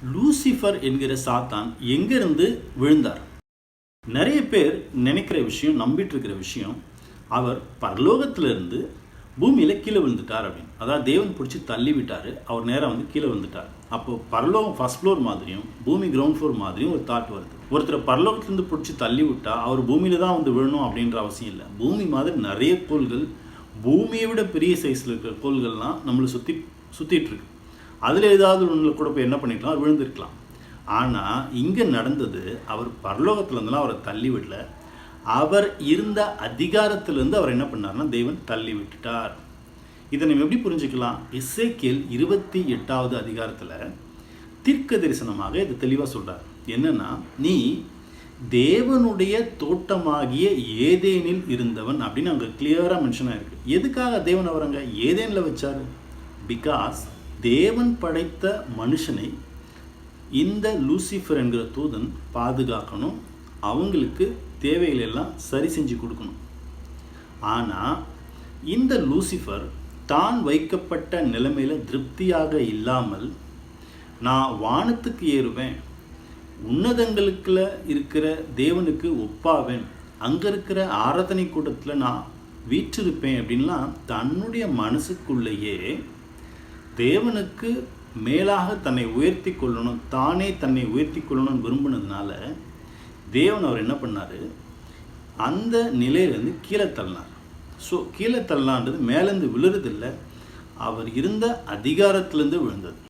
Lucifer என்கிற சாத்தான் எங்கிருந்து விழுந்தார்? நிறைய பேர் நினைக்கிற விஷயம், நம்பிட்டு இருக்கிற விஷயம், அவர் பரலோகத்திலிருந்து பூமியில் கீழே விழுந்துட்டார் அப்படின்னு. அதாவது தேவன் பிடிச்சி தள்ளி விட்டார், அவர் நேராக வந்து கீழே விழுந்துட்டார். அப்போது பரலோகம் ஃபர்ஸ்ட் ஃப்ளோர் மாதிரியும் பூமி கிரவுண்ட் ஃப்ளோர் மாதிரியும் ஒரு தாட் வருது. ஒருத்தர் பரலோகத்திலேருந்து பிடிச்சி தள்ளி விட்டால் அவர் பூமியில் தான் வந்து விழணும் அப்படின்ற அவசியம் இல்லை. பூமி மாதிரி நிறைய கோள்கள், பூமியை விட பெரிய சைஸில் இருக்கிற கோள்கள்லாம் நம்மளை சுற்றிட்டு இருக்கு. அதில் ஏதாவது ஒன்றில் கூட போய் என்ன பண்ணிக்கலாம், விழுந்திருக்கலாம். ஆனால் இங்கே நடந்தது, அவர் பரலோகத்தில் இருந்தெல்லாம் அவரை தள்ளி விடல. அவர் இருந்த அதிகாரத்திலிருந்து அவர் என்ன பண்ணார்னா தேவன் தள்ளி விட்டுட்டார். இதை நம்ம எப்படி புரிஞ்சுக்கலாம்? எசேக்கியேல் 28வது அதிகாரத்தில் தீர்க்க தரிசனமாக இது தெளிவாக சொல்கிறார். என்னன்னா, நீ தேவனுடைய தோட்டமாகிய ஏதேனில் இருந்தவன் அப்படின்னு அங்கே கிளியராக மென்ஷன் ஆகிருக்கு. எதுக்காக தேவன் அவர் அங்கே ஏதேனில் வச்சார்? பிகாஸ் தேவன் படைத்த மனுஷனை இந்த லூசிஃபர் என்கிற தூதன் பாதுகாக்கணும், அவங்களுக்கு தேவைகள் எல்லாம் சரி செஞ்சு கொடுக்கணும். ஆனால் இந்த லூசிஃபர் தான் வைக்கப்பட்ட நிலைமையில் திருப்தியாக இல்லாமல், நான் வானத்துக்கு ஏறுவேன், உன்னதங்களுக்குள்ள இருக்கிற தேவனுக்கு ஒப்பாவேன், அங்கே இருக்கிற ஆராதனை கூட்டத்தில் நான் வீற்றிருப்பேன் அப்படின்லாம் தன்னுடைய மனசுக்குள்ளேயே தேவனுக்கு மேலாக தன்னை உயர்த்தி கொள்ளணும், தானே தன்னை உயர்த்தி கொள்ளணும்னு விரும்பினதுனால தேவன் அவர் என்ன பண்ணார், அந்த நிலையிலேருந்து கீழே தள்ளினார். ஸோ கீழே தள்ளலான்றது மேலேருந்து விழுறதில்லை, அவர் இருந்த அதிகாரத்திலேருந்து விழுந்தது.